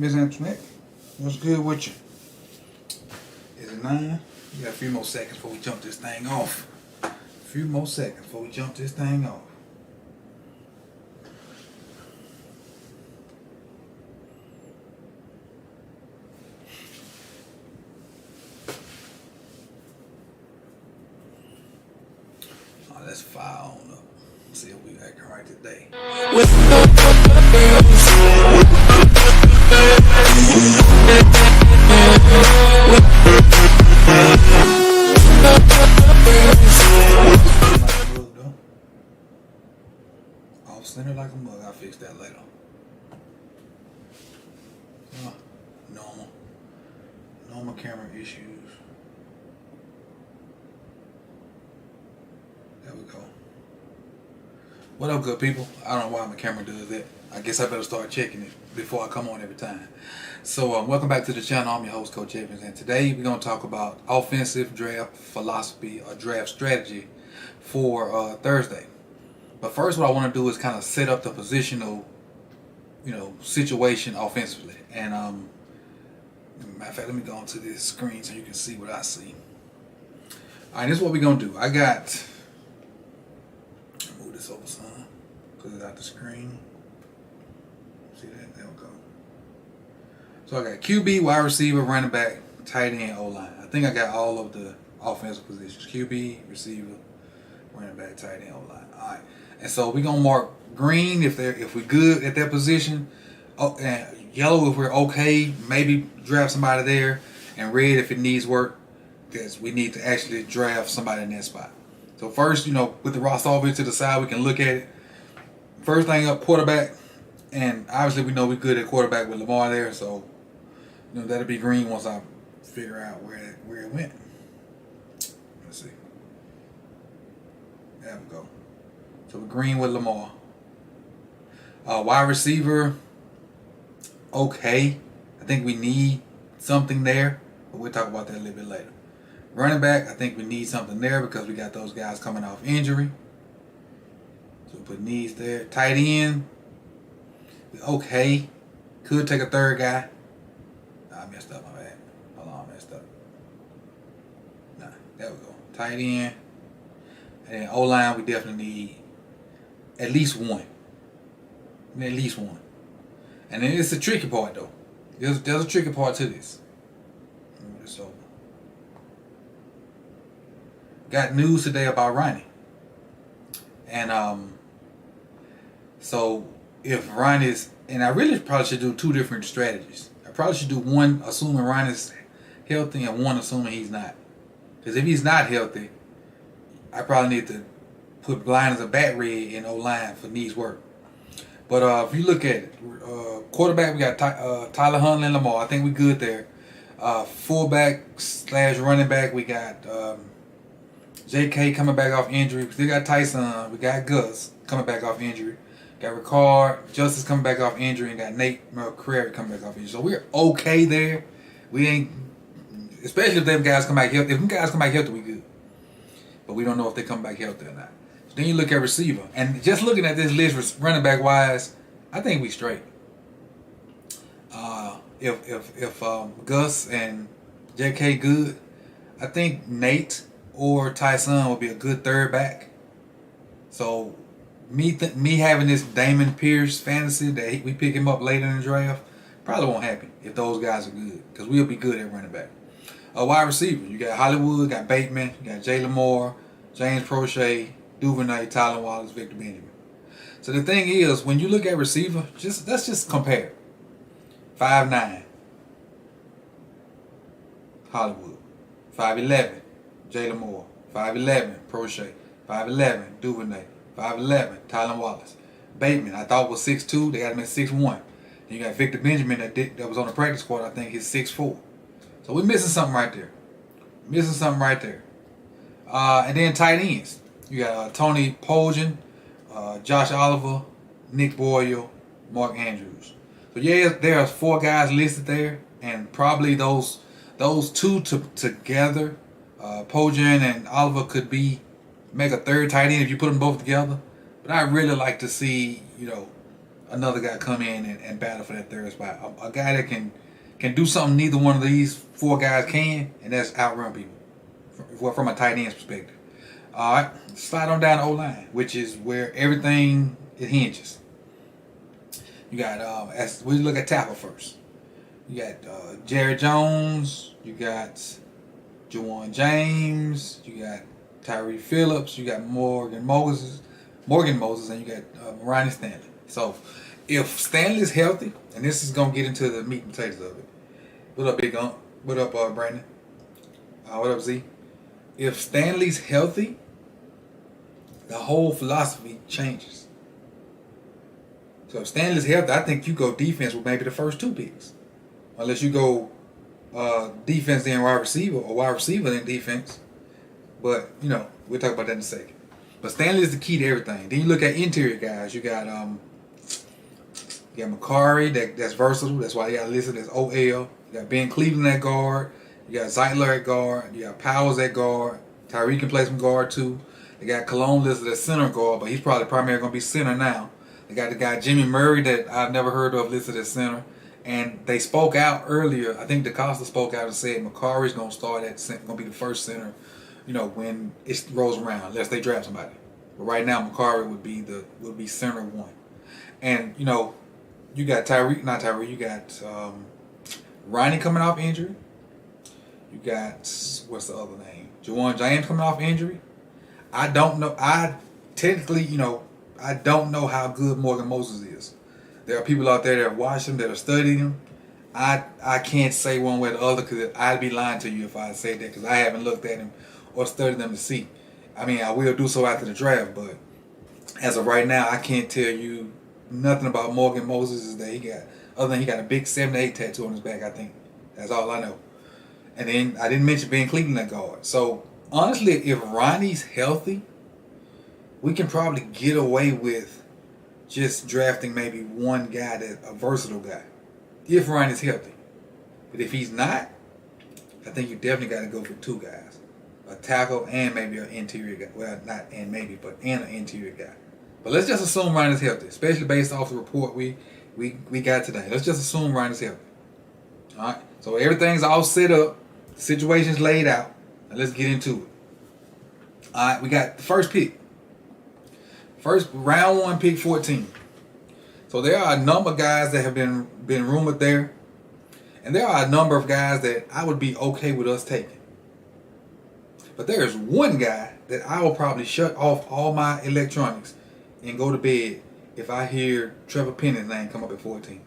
Miss Antoinette. What's good with you? Is it 9? We got a few more seconds before we jump this thing off. A few more seconds before we jump this thing off. Oh, let's fire on up. See if we acting right today. Off center like a mug. I'll fix that later. Normal camera issues. There we go. What up, good people? I don't know why my camera does that. I guess I better start checking it before I come on every time. So welcome back to the channel. I'm your host, Coach Evans, and today we're going to talk about offensive draft philosophy or draft strategy for Thursday. But first, what I want to do is kind of set up the positional, situation offensively. And matter of fact, let me go onto this screen so you can see what I see. All right, this is what we're gonna do. I got. Move this over, son. Put it out the screen. See that? There we go. So I got QB, wide receiver, running back, tight end, O-line. I think I got all of the offensive positions: QB, receiver, running back, tight end, O-line. All right. And so we're gonna mark green if we're good at that position, and yellow if we're okay, maybe draft somebody there, and red if it needs work, because we need to actually draft somebody in that spot. So first, with the roster all the way to the side, we can look at it. First thing up, quarterback, and obviously we know we're good at quarterback with Lamar there, so that'll be green once I figure out where it went. Let's see. There we go. So we're green with Lamar. Wide receiver, okay. I think we need something there, but we'll talk about that a little bit later. Running back, I think we need something there because we got those guys coming off injury. So we put needs there. Tight end, okay. Could take a third guy. I messed up, my bad. Hold on, I messed up. Nah, there we go. Tight end. And then O-line, we definitely need at least one. At least one. And then it's the tricky part, though. There's a tricky part to this. Move this over. Got news today about Ronnie. And so if Ronnie's, and I really probably should do two different strategies. I probably should do one assuming Ronnie's healthy and one assuming he's not. Because if he's not healthy, I probably need to put blind as a bat red in O-line for needs work. But if you look at it, quarterback, we got Tyler Huntley and Lamar. I think we good there. Fullback / running back, we got J.K. coming back off injury. We still got Tyson. We got Gus coming back off injury. Got Ricard, Justice coming back off injury, and got Nate McCrary coming back off injury. So we're okay there. We ain't, especially if them guys come back healthy. If them guys come back healthy, we good. But we don't know if they come back healthy or not. Then you look at receiver, and just looking at this list, running back wise, I think we straight. If Gus and J.K. good, I think Nate or Tyson would be a good third back. So me having this Damon Pierce fantasy that we pick him up later in the draft probably won't happen if those guys are good, because we'll be good at running back. Wide receiver, you got Hollywood, got Bateman, you got Jalen Moore, James Prochet, Duvernay, Tyler Wallace, Victor Benjamin. So the thing is, when you look at receiver, let's just compare. 5'9", Hollywood. 5'11", Jalen Moore. 5'11", Prochet. 5'11", Duvernay. 5'11", Tyler Wallace. Bateman, I thought was 6'2". They got him at 6'1". And you got Victor Benjamin that was on the practice squad. I think he's 6'4". So we're missing something right there. And then tight ends. You got Tony Poljan, Josh Oliver, Nick Boyle, Mark Andrews. So yeah, there are 4 guys listed there, and probably those two together, Poljan and Oliver could make a third tight end if you put them both together. But I really like to see another guy come in and battle for that third spot. A guy that can do something neither one of these four guys can, and that's outrun people from a tight end's perspective. All right, slide on down the O-line, which is where everything it hinges. You got as we look at tackle first. You got Jerry Jones. You got Juwan James. You got Tyree Phillips. You got Morgan Moses, and you got Ronnie Stanley. So if Stanley's healthy, and this is gonna get into the meat and potatoes of it. What up, Big Ump? What up, Brandon? What up, Z? If Stanley's healthy, the whole philosophy changes. So if Stanley's healthy, I think you go defense with maybe the first two picks. Unless you go defense then wide receiver, or wide receiver then defense. But, we'll talk about that in a second. But Stanley is the key to everything. Then you look at interior guys. You got McCarry, that's versatile. That's why you got listed as OL. You got Ben Cleveland at guard. You got Zeitler at guard. You got Powers at guard. Tyree can play some guard too. They got Cologne listed as center guard, but he's probably primarily going to be center now. They got the guy Jimmy Murray that I've never heard of listed as center. And they spoke out earlier. I think DeCosta spoke out and said McCarry's going to start at center, going to be the first center, when it rolls around, unless they draft somebody. But right now, McCarry would be center one. And, you got you got Ronnie coming off injury. You got, what's the other name? Juwan James coming off injury. I don't know. I don't know how good Morgan Moses is. There are people out there that watch him, that are studying him. I can't say one way or the other because I'd be lying to you if I said that because I haven't looked at him or studied them to see. I mean, I will do so after the draft, but as of right now, I can't tell you nothing about Morgan Moses that he got, other than he got a big 7-8 tattoo on his back, I think. That's all I know. And then I didn't mention Ben Cleveland at guard. So, honestly, if Ronnie's healthy, we can probably get away with just drafting maybe one guy, that's a versatile guy, if Ronnie's healthy. But if he's not, I think you definitely got to go for two guys. A tackle and maybe an interior guy. Well, not and maybe, but and an interior guy. But let's just assume Ronnie's healthy, especially based off the report we got today. Let's just assume Ronnie's healthy. All right. So everything's all set up, the situation's laid out, and let's get into it. All right. We got the first pick. First round 1 pick 14. So there are a number of guys that have been rumored there, and there are a number of guys that I would be okay with us taking. But there's one guy that I will probably shut off all my electronics and go to bed if I hear Trevor Penny's name come up at 14.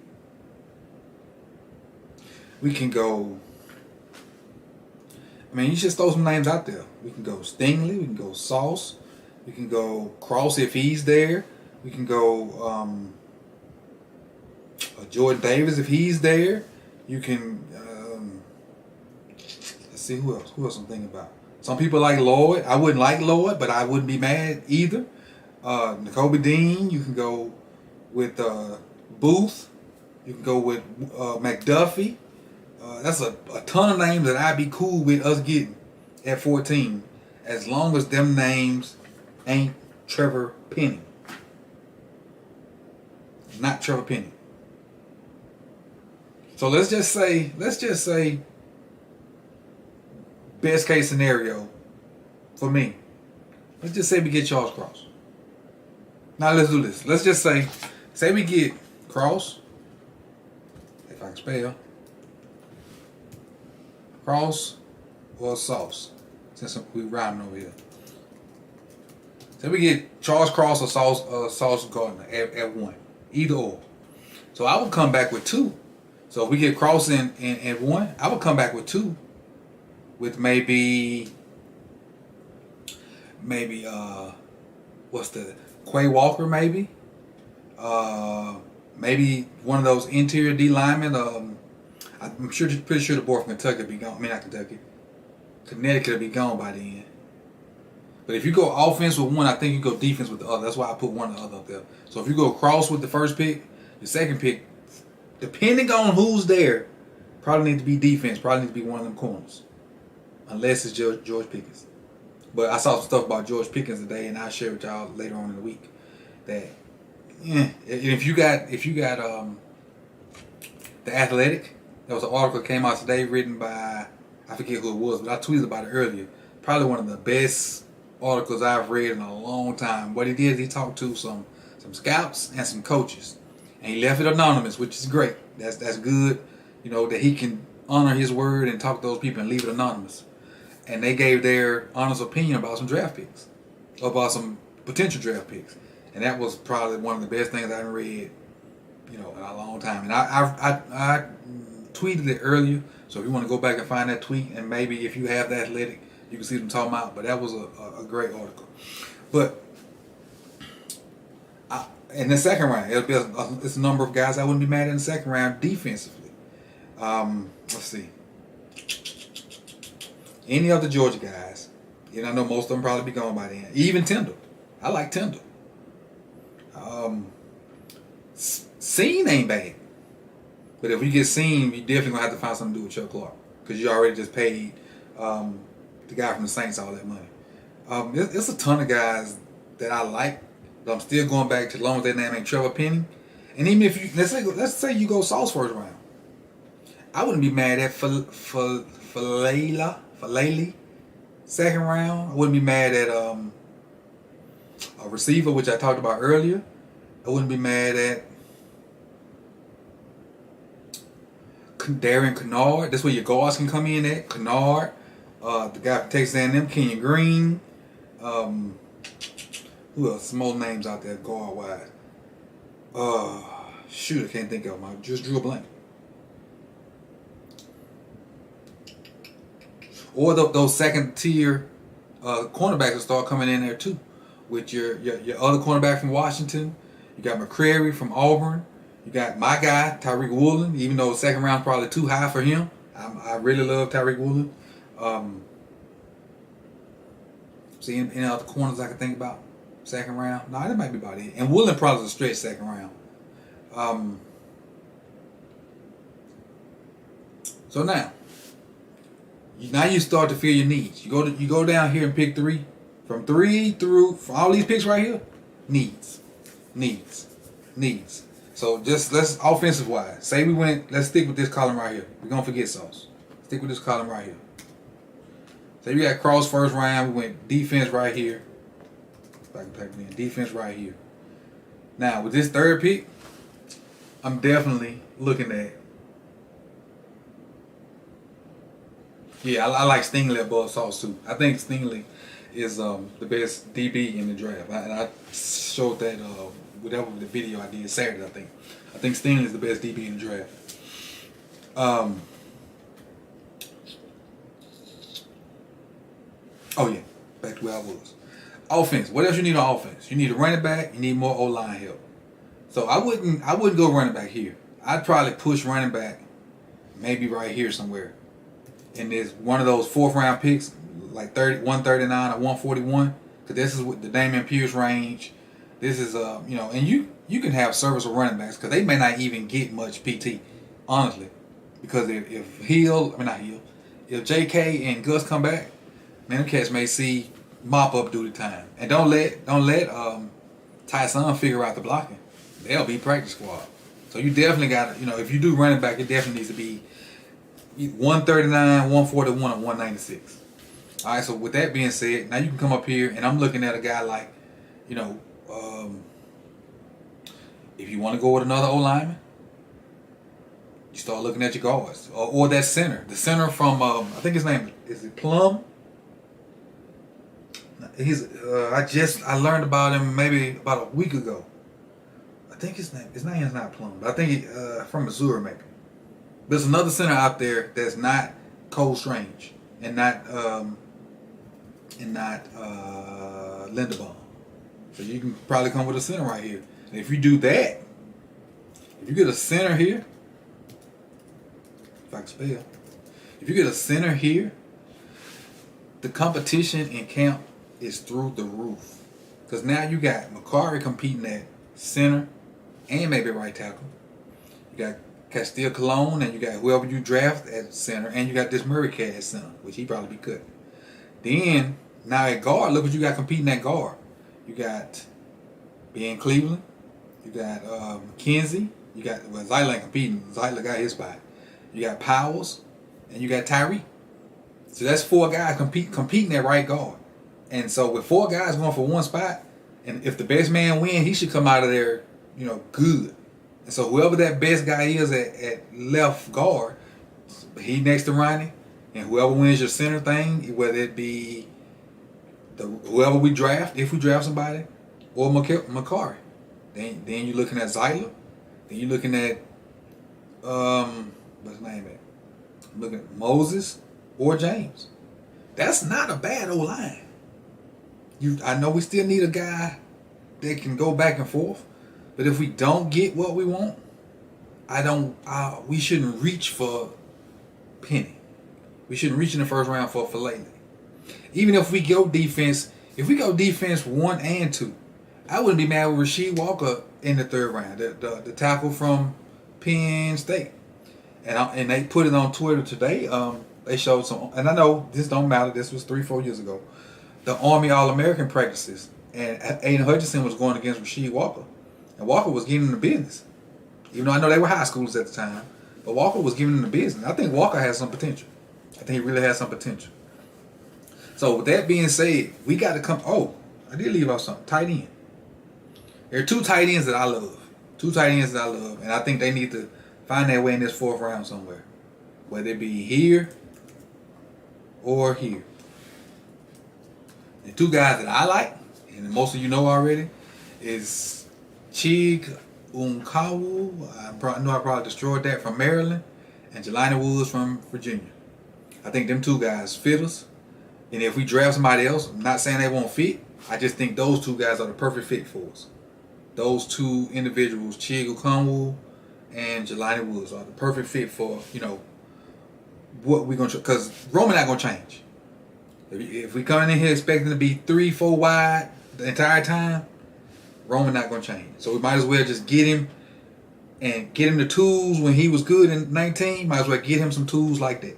We can go, you should throw some names out there. We can go Stingley, we can go Sauce, we can go Cross if he's there, we can go Jordan Davis if he's there. You can, let's see, who else I'm thinking about. Some people like Lloyd. I wouldn't like Lloyd, but I wouldn't be mad either. Nakobe Dean. You can go with Booth. You can go with McDuffie. That's a ton of names that I'd be cool with us getting at 14, as long as them names ain't Trevor Penny. Not Trevor Penny. So let's just say, best case scenario for me, let's just say we get Charles Cross. Now let's do this. Let's just say we get Cross, if I can spell, Cross or Sauce, since we rhyming over here. So we get Charles Cross or Sauce Gardner at 1, either or. So I would come back with 2. So if we get Cross in 1, I would come back with 2. With maybe what's the Quay Walker maybe, maybe one of those interior D linemen. I'm pretty sure the boy from Kentucky will be gone. I mean, not Kentucky, Connecticut will be gone by then. But if you go offense with one, I think you go defense with the other. That's why I put one or the other up there. So if you go Cross with the first pick, the second pick, depending on who's there, probably need to be defense. Probably need to be one of them corners. Unless it's George Pickens. But I saw some stuff about George Pickens today, and I'll share with y'all later on in the week that Yeah. If you got the Athletic, there was an article that came out today written by, I forget who it was, but I tweeted about it earlier. Probably one of the best articles I've read in a long time. What he did is he talked to some scouts and some coaches, and he left it anonymous, which is great. That's good. You know that he can honor his word and talk to those people and leave it anonymous. And they gave their honest opinion about some draft picks, about some potential draft picks, and that was probably one of the best things I've read, in a long time. And I tweeted it earlier, so if you want to go back and find that tweet, and maybe if you have the Athletic, you can see them talking about. But that was a great article. But in the second round, it's a number of guys I wouldn't be mad at in the second round defensively. Let's see. Any of the Georgia guys, I know most of them probably be gone by then. Even Tyndall. I like Tyndall. Scene ain't bad. But if we get Scene, you definitely going to have to find something to do with Chuck Clark. Because you already just paid the guy from the Saints all that money. There's a ton of guys that I like, but I'm still going back to, as long as their name ain't Trevor Penny. And even if you, let's say you go Sauce first round. I wouldn't be mad at Falele second round. I wouldn't be mad at a receiver, which I talked about earlier. I wouldn't be mad at Darian Kennard. That's where your guards can come in at. Kennard, the guy from Texas A&M, Kenyon Green. Who else? Some more names out there guard wise. Shoot, I can't think of them. I just drew a blank. Or those second tier cornerbacks will start coming in there too, with your other cornerback from Washington. You got McCrary from Auburn. You got my guy Tyreek Woolen, even though the second round's probably too high for him. I really love Tyreek Woolen. See any other corners I can think about second round? No, that might be about it. And Woolen probably is a stretch second round. So now you start to feel your needs. You go down here and pick three. From all these picks right here, needs. So let's offensive wise. Say let's stick with this column right here. We're gonna forget Sauce. Stick with this column right here. Say we got cross first round, we went defense right here. If I can type it in, defense right here. Now with this third pick, I'm definitely looking at. Yeah, I like Stingley above Sauce too. I think Stingley is the best DB in the draft. And I showed that whatever the video I did Saturday, I think. I think Stingley is the best DB in the draft. Oh yeah, back to where I was. Offense. What else you need on offense? You need a running back. You need more O-line help. So I wouldn't go running back here. I'd probably push running back maybe right here somewhere. And there's one of those fourth round picks, like 139 or 141, because this is with the Dameon Pierce range. This is and you can have serviceable running backs because they may not even get much PT, honestly, because if J.K. and Gus come back, man, them cats may see mop up duty time, and don't let Tyson figure out the blocking. They'll be practice squad. So you definitely got if you do running back, it definitely needs to be 139, 141, or 196. All right, so with that being said, now you can come up here, and I'm looking at a guy like, if you want to go with another O-lineman, you start looking at your guards. Or that center. The center from, I think his name, is it Plum? I learned about him maybe about a week ago. I think his name is not Plum, but I think he from Missouri maybe. There's another center out there that's not Cole Strange and not Linderbaum. So you can probably come with a center right here. And if you do that, if you get a center here, if I can spell, if you get a center here, the competition in camp is through the roof. Because now you got McCarry competing at center and maybe right tackle. You got Castile Cologne, and you got whoever you draft at center, and you got this Murray cat at center, which he probably be good. Then, now at guard, look what you got competing at guard. You got Ben Cleveland, You got McKenzie. You got Zeitler ain't competing. Zeitler got his spot. You got Powers, and you got Tyree. So that's 4 guys competing at right guard. And so with 4 guys going for one spot, and if the best man win, he should come out of there, good. And so whoever that best guy is at left guard, he next to Ronnie, and whoever wins your center thing, whether it be whoever we draft, if we draft somebody, or Makari. Then you're looking at Zeitler. Then you're looking at what's his name at? I'm looking at Moses or James. That's not a bad old line. I know we still need a guy that can go back and forth, but if we don't get what we want, we shouldn't reach for Penny. We shouldn't reach in the first round for Lately. Even if we go defense 1 and 2, I wouldn't be mad with Rasheed Walker in the 3rd round, the tackle from Penn State. And they put it on Twitter today. They showed some, and I know this don't matter. This was 3-4 years ago. The Army All-American practices, and Aiden Hutchinson was going against Rasheed Walker, and Walker was giving him the business. Even though I know they were high schoolers at the time, but Walker was giving him the business. I think Walker has some potential. I think he really has some potential. So with that being said, we got to come. Oh, I did leave out something. Tight end. There are 2 tight ends that I love. 2 tight ends that I love, and I think they need to find their way in this 4th round somewhere, whether it be here or here. The 2 guys that I like, and most of you know already, is Chig Unkawu. I know I probably destroyed that, from Maryland, and Jelani Woods from Virginia. I think them 2 guys fit us. And if we draft somebody else, I'm not saying they won't fit. I just think those 2 guys are the perfect fit for us. Those 2 individuals, Chig Unkawu and Jelani Woods, are the perfect fit for, what we're going to, because Roman not going to change. If we coming in here expecting to be 3-4 wide the entire time, Roman not going to change. So we might as well just get him and get him the tools when he was good in 19. Might as well get him some tools like that.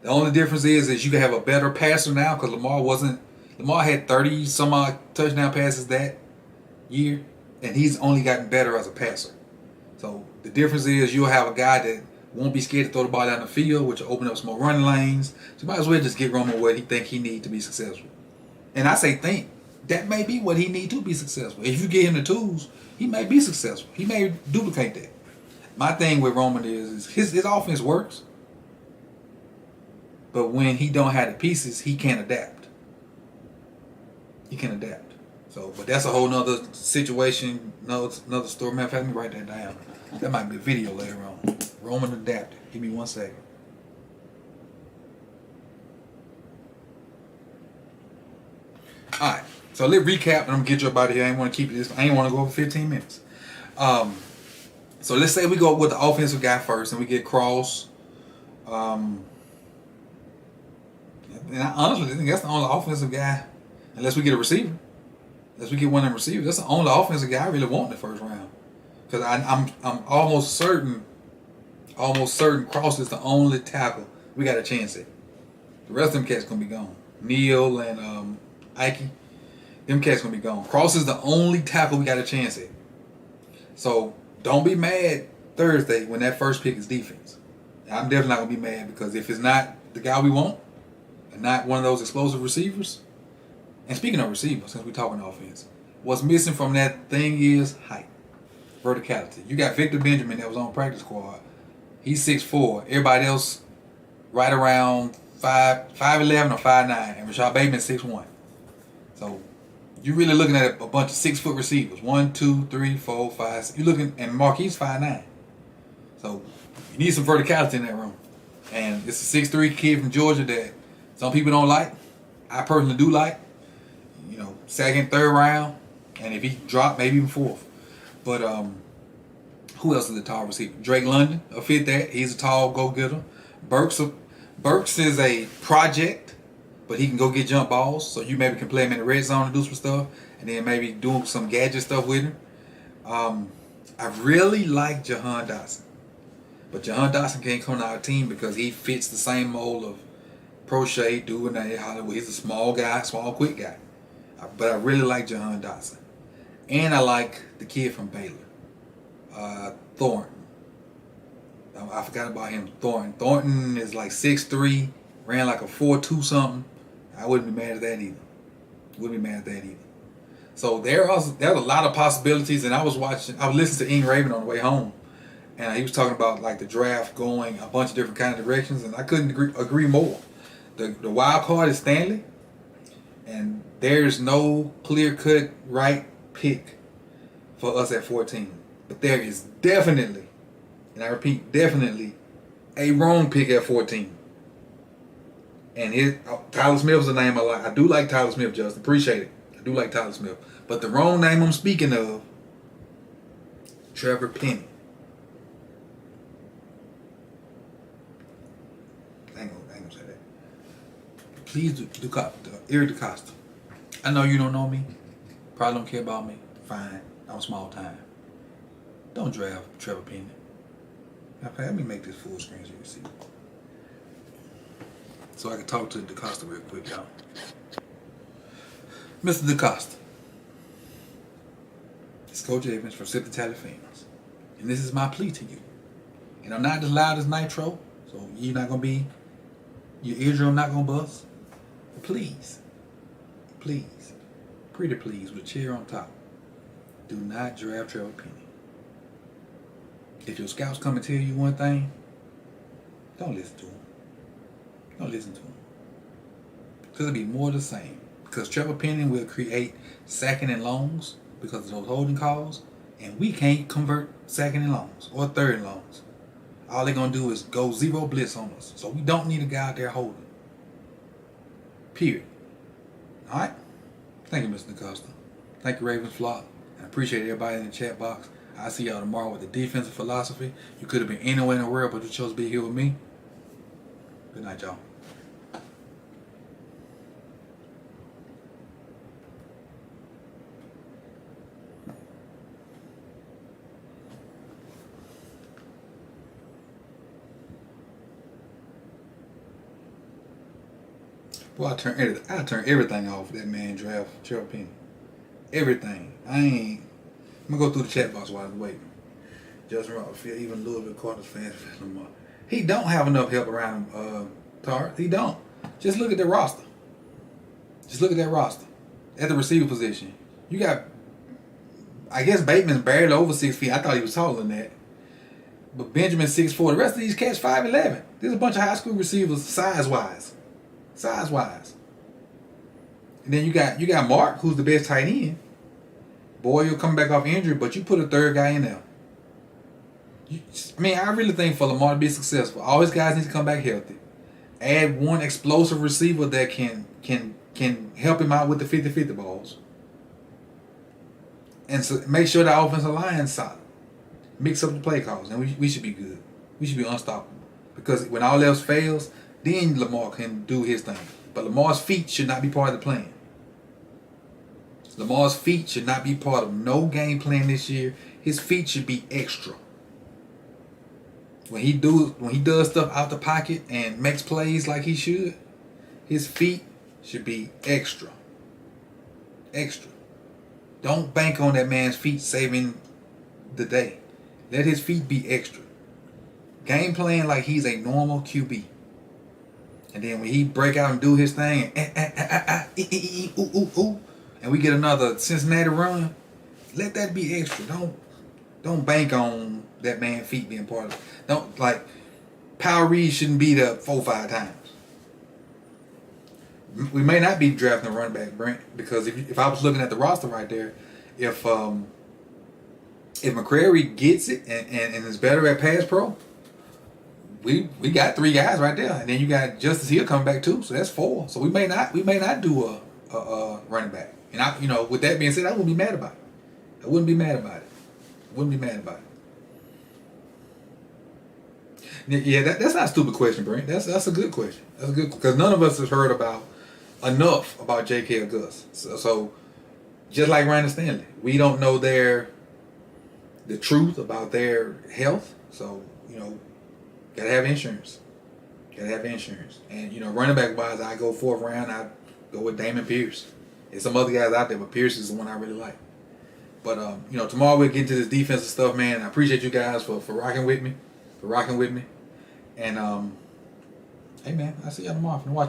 The only difference is you can have a better passer now, because Lamar had 30 some odd touchdown passes that year, and he's only gotten better as a passer. So the difference is you'll have a guy that won't be scared to throw the ball down the field, which will open up some more running lanes. So you might as well just get Roman what he think he need to be successful. And I say think. That may be what he need to be successful. If you get him the tools, he may be successful. He may duplicate that. My thing with Roman is his offense works, but when he don't have the pieces, he can't adapt. He can adapt. So, but that's a whole nother situation, another story. Matter of fact, let me write that down. That might be a video later on. Roman adapted. Give me 1 second. All right. So let's recap, and I'm gonna get you up out of here. I ain't want to keep this. I ain't want to go over 15 minutes. So let's say we go with the offensive guy first, and we get Cross. And I honestly think that's the only offensive guy, unless we get a receiver. Unless we get one of them receivers, that's the only offensive guy I really want in the 1st round. Because I'm almost certain Cross is the only tackle we got a chance at. The rest of them cats gonna be gone. Neal and Ike, them cats gonna be gone. Cross is the only tackle we got a chance at. So don't be mad Thursday when that first pick is defense. I'm definitely not gonna be mad, because if it's not the guy we want, and not one of those explosive receivers. And speaking of receivers, since we're talking offense, what's missing from that thing is height, verticality. You got Victor Benjamin that was on practice squad. He's 6'4". Everybody else right around 5'11" or 5'9", and Rashad Bateman 6'1". So you're really looking at a bunch of 6-foot receivers. 1, 2, 3, 4, 5. You're looking, and Marquise 5'9". So you need some verticality in that room. And it's a 6'3" kid from Georgia that some people don't like. I personally do like. 2nd, 3rd round, and if he dropped, maybe even 4th. But who else is a tall receiver? Drake London, a fit that. He's a tall go-getter. Burks is a project, but he can go get jump balls, so you maybe can play him in the red zone and do some stuff, and then maybe do some gadget stuff with him. I really like Jahan Dotson, but Jahan Dotson can't come to our team because he fits the same mold of Prochet, Duvernay, Hollywood. He's a small guy, small, quick guy. But I really like Jahan Dotson. And I like the kid from Baylor, Thornton. I forgot about him. Thornton is like 6'3", ran like a 4.2 something. I wouldn't be mad at that either. Wouldn't be mad at that either. So there's a lot of possibilities, and I was listening to Ing Raven on the way home, and he was talking about like the draft going a bunch of different kind of directions, and I couldn't agree more. The wild card is Stanley, and there's no clear cut right pick for us at 14. But there is definitely, and I repeat, definitely a wrong pick at 14. And Tyler Smith's a name I like. I do like Tyler Smith, Justin. Appreciate it. I do like Tyler Smith. But the wrong name I'm speaking of, Trevor Penny. I ain't gonna say that. Please do Eric DeCosta. I know you don't know me. Probably don't care about me. Fine. I'm small time. Don't draft Trevor Penny. Let me make this full screen so you can see. So I can talk to DeCosta real quick, y'all. Mr. DeCosta. It's Coach Evans from Sip the Tally Fans. And this is my plea to you. And I'm not as loud as Nitro, so you're not going to be, your eardrum not going to bust. But please, pretty please, with a chair on top, do not draft Trevor Penny. If your scouts come and tell you one thing, don't listen to them. Don't listen to him. Because it'll be more of the same. Because Trevor Penny will create second and longs because of those holding calls. And we can't convert second and longs or third and longs. All they're going to do is go zero blitz on us. So we don't need a guy out there holding. Period. Alright? Thank you, Mr. DeCosta. Thank you, Ravens Flock. I appreciate everybody in the chat box. I'll see y'all tomorrow with the defensive philosophy. You could have been anywhere in the world, but you chose to be here with me. Good night, y'all. Well, I turn everything off that man draft Trevor Penny. Everything. I'm gonna go through the chat box while I'm waiting. Justin Ross, even Louisville Cardinals fans. He don't have enough help around him, Tar. He don't. Just look at the roster. Just look at that roster. At the receiver position. You got, I guess Bateman's barely over 6 feet. I thought he was taller than that. But Benjamin's 6'4". The rest of these cats 5'11". There's a bunch of high school receivers size-wise. Size-wise. And then you got Mark, who's the best tight end. Boyle coming back off injury, but you put a third guy in there. I really think for Lamar to be successful, all his guys need to come back healthy. Add one explosive receiver that can help him out with the 50-50 balls. And so make sure the offensive line is solid. Mix up the play calls, and we should be good. We should be unstoppable. Because when all else fails, then Lamar can do his thing. But Lamar's feet should not be part of the plan. Lamar's feet should not be part of no game plan this year. His feet should be extra. When he does stuff out the pocket and makes plays like he should, his feet should be extra. Extra. Don't bank on that man's feet saving the day. Let his feet be extra. Game plan like he's a normal QB. And then when he break out and do his thing, and we get another Cincinnati run, let that be extra. Don't bank on that man's feet being part of it. Don't, like, Power Reed shouldn't be there 4 or 5 times. We may not be drafting a running back, Brent, because if I was looking at the roster right there, if McCrary gets it and is better at pass pro, we got 3 guys right there, and then you got Justice Hill coming back too, so that's 4. So we may not do a running back. And with that being said, I wouldn't be mad about it. Yeah, that's not a stupid question, Brent. That's a good question. That's a good, because none of us has heard enough about J.K. or Gus. So just like Ryan Stanley, we don't know the truth about their health. So gotta have insurance. And running back wise, I go 4th round. I go with Damon Pierce. There's some other guys out there, but Pierce is the one I really like. But tomorrow we'll get into this defensive stuff, man. I appreciate you guys for rocking with me, And hey, man, I'll see y'all tomorrow. Watch.